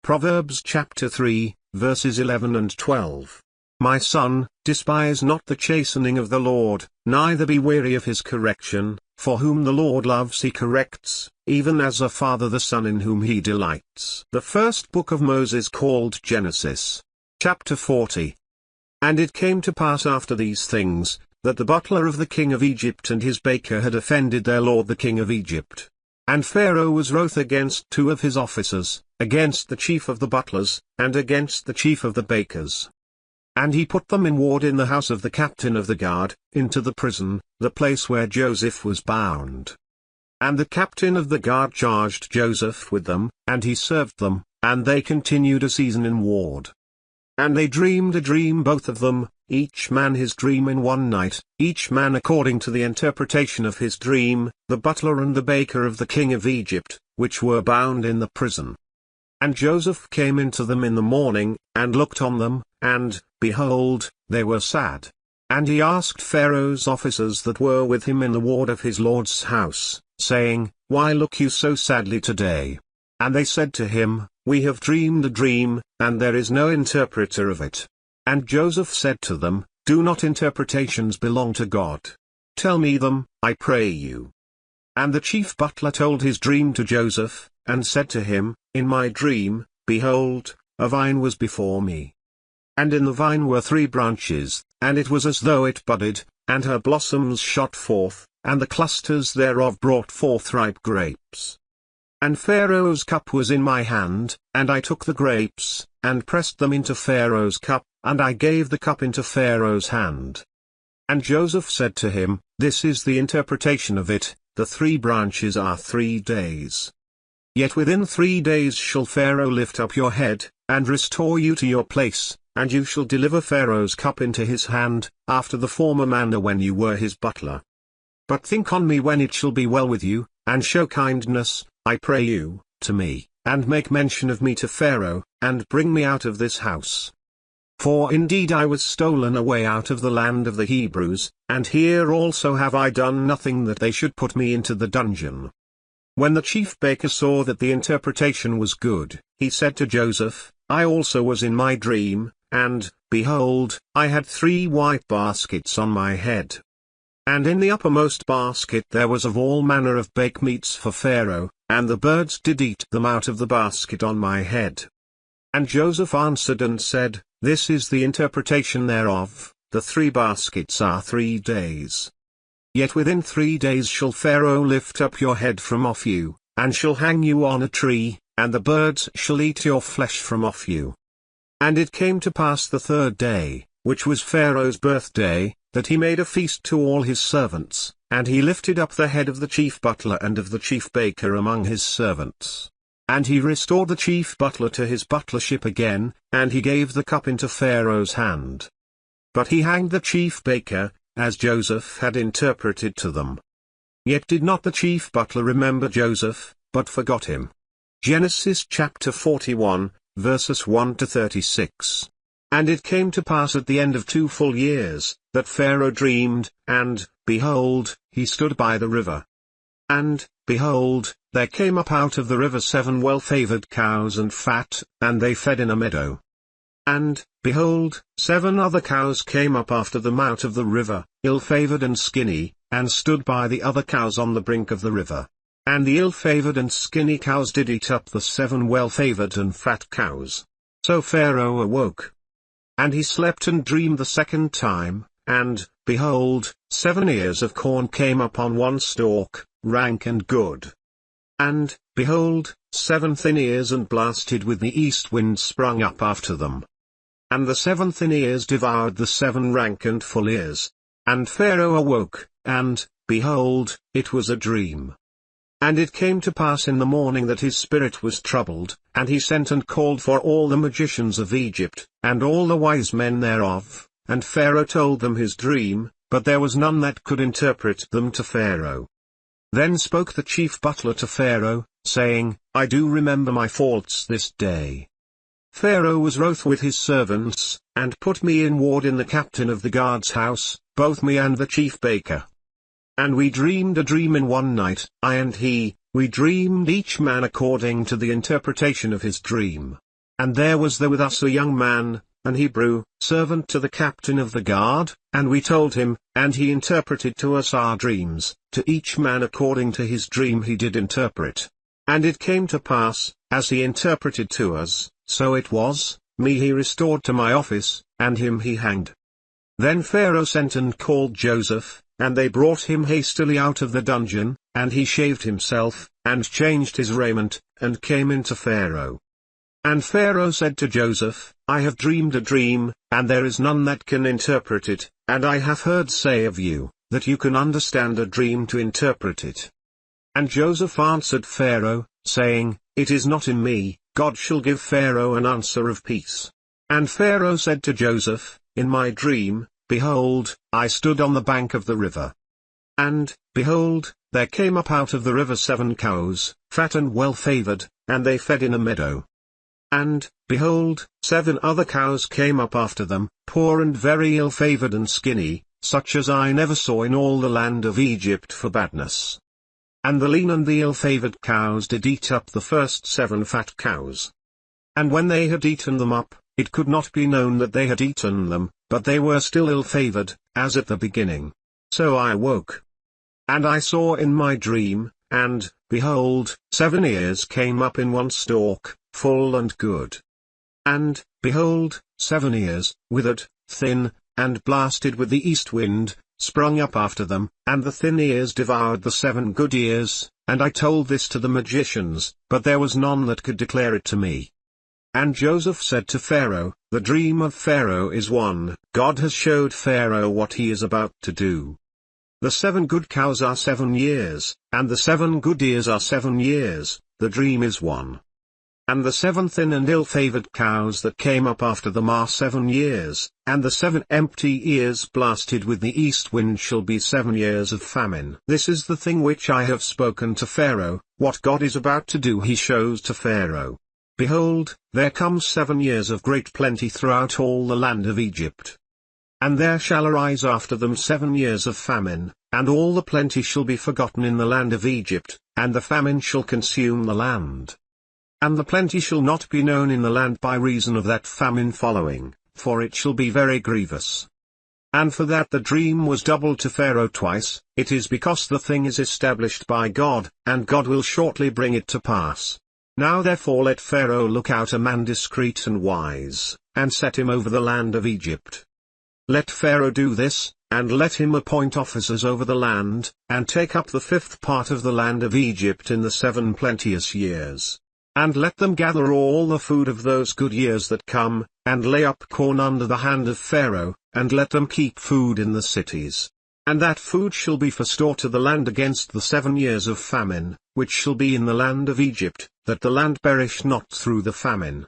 Proverbs chapter 3, verses 11 and 12. My son, despise not the chastening of the Lord, neither be weary of his correction, for whom the Lord loves he corrects, even as a father the son in whom he delights. The first book of Moses called Genesis. Chapter 40. And it came to pass after these things, that the butler of the king of Egypt and his baker had offended their lord the king of Egypt. And Pharaoh was wroth against two of his officers, against the chief of the butlers, and against the chief of the bakers. And he put them in ward in the house of the captain of the guard, into the prison, the place where Joseph was bound. And the captain of the guard charged Joseph with them, and he served them, and they continued a season in ward. And they dreamed a dream both of them, each man his dream in one night, each man according to the interpretation of his dream, the butler and the baker of the king of Egypt, which were bound in the prison. And Joseph came into them in the morning, and looked on them, and, behold, they were sad. And he asked Pharaoh's officers that were with him in the ward of his lord's house, saying, Why look you so sadly today? And they said to him, We have dreamed a dream, and there is no interpreter of it. And Joseph said to them, Do not interpretations belong to God? Tell me them, I pray you. And the chief butler told his dream to Joseph, and said to him, In my dream, behold, a vine was before me. And in the vine were 3 branches, and it was as though it budded, and her blossoms shot forth, and the clusters thereof brought forth ripe grapes. And Pharaoh's cup was in my hand, and I took the grapes, and pressed them into Pharaoh's cup, and I gave the cup into Pharaoh's hand. And Joseph said to him, This is the interpretation of it, the 3 branches are 3 days. Yet within 3 days shall Pharaoh lift up your head, and restore you to your place, and you shall deliver Pharaoh's cup into his hand, after the former manner when you were his butler. But think on me when it shall be well with you, and show kindness, I pray you, to me, and make mention of me to Pharaoh, and bring me out of this house. For indeed I was stolen away out of the land of the Hebrews, and here also have I done nothing that they should put me into the dungeon. When the chief baker saw that the interpretation was good, he said to Joseph, I also was in my dream, and, behold, I had 3 white baskets on my head. And in the uppermost basket there was of all manner of bake meats for Pharaoh, and the birds did eat them out of the basket on my head. And Joseph answered and said, This is the interpretation thereof, the 3 baskets are 3 days. Yet within 3 days shall Pharaoh lift up your head from off you, and shall hang you on a tree, and the birds shall eat your flesh from off you. And it came to pass the 3rd day, which was Pharaoh's birthday, that he made a feast to all his servants, and he lifted up the head of the chief butler and of the chief baker among his servants. And he restored the chief butler to his butlership again, and he gave the cup into Pharaoh's hand. But he hanged the chief baker, as Joseph had interpreted to them. Yet did not the chief butler remember Joseph, but forgot him. Genesis chapter 41, verses 1 to 36. And it came to pass at the end of 2 full years, that Pharaoh dreamed, and, behold, he stood by the river. And, behold, there came up out of the river 7 well-favored cows and fat, and they fed in a meadow. And, behold, 7 other cows came up after them out of the river, ill-favored and skinny, and stood by the other cows on the brink of the river. And the ill-favored and skinny cows did eat up the 7 well-favored and fat cows. So Pharaoh awoke. And he slept and dreamed the 2nd time, and, behold, 7 ears of corn came up on one stalk, rank and good. And, behold, 7 thin ears and blasted with the east wind sprung up after them. And the 7 thin ears devoured the 7 rank and full ears. And Pharaoh awoke, and, behold, it was a dream. And it came to pass in the morning that his spirit was troubled, and he sent and called for all the magicians of Egypt, and all the wise men thereof, and Pharaoh told them his dream, but there was none that could interpret them to Pharaoh. Then spoke the chief butler to Pharaoh, saying, I do remember my faults this day. Pharaoh was wroth with his servants, and put me in ward in the captain of the guard's house, both me and the chief baker. And we dreamed a dream in one night, I and he, we dreamed each man according to the interpretation of his dream. And there was with us a young man, an Hebrew, servant to the captain of the guard, and we told him, and he interpreted to us our dreams, to each man according to his dream he did interpret. And it came to pass, as he interpreted to us, so it was, me he restored to my office, and him he hanged. Then Pharaoh sent and called Joseph, and they brought him hastily out of the dungeon, and he shaved himself, and changed his raiment, and came into Pharaoh. And Pharaoh said to Joseph, I have dreamed a dream, and there is none that can interpret it, and I have heard say of you, that you can understand a dream to interpret it. And Joseph answered Pharaoh, saying, It is not in me, God shall give Pharaoh an answer of peace. And Pharaoh said to Joseph, In my dream, behold, I stood on the bank of the river. And, behold, there came up out of the river 7 cows, fat and well-favored, and they fed in a meadow. And, behold, 7 other cows came up after them, poor and very ill-favored and skinny, such as I never saw in all the land of Egypt for badness. And the lean and the ill-favored cows did eat up the first 7 fat cows. And when they had eaten them up, it could not be known that they had eaten them, but they were still ill-favored, as at the beginning. So I woke. And I saw in my dream, and, behold, 7 ears came up in one stalk, full and good. And, behold, 7 ears, withered, thin, and blasted with the east wind, sprung up after them, and the thin ears devoured the 7 good ears, and I told this to the magicians, but there was none that could declare it to me. And Joseph said to Pharaoh, The dream of Pharaoh is one, God has showed Pharaoh what he is about to do. The 7 good cows are 7 years, and the 7 good ears are 7 years, the dream is one. And the 7 thin and ill-favored cows that came up after them are 7 years, and the 7 empty ears blasted with the east wind shall be 7 years of famine. This is the thing which I have spoken to Pharaoh, what God is about to do he shows to Pharaoh. Behold, there comes 7 years of great plenty throughout all the land of Egypt. And there shall arise after them 7 years of famine, and all the plenty shall be forgotten in the land of Egypt, and the famine shall consume the land. And the plenty shall not be known in the land by reason of that famine following, for it shall be very grievous. And for that the dream was doubled to Pharaoh twice, it is because the thing is established by God, and God will shortly bring it to pass. Now therefore let Pharaoh look out a man discreet and wise, and set him over the land of Egypt. Let Pharaoh do this, and let him appoint officers over the land, and take up the 5th part of the land of Egypt in the 7 plenteous years. And let them gather all the food of those good years that come, and lay up corn under the hand of Pharaoh, and let them keep food in the cities. And that food shall be for store to the land against the 7 years of famine, which shall be in the land of Egypt, that the land perish not through the famine.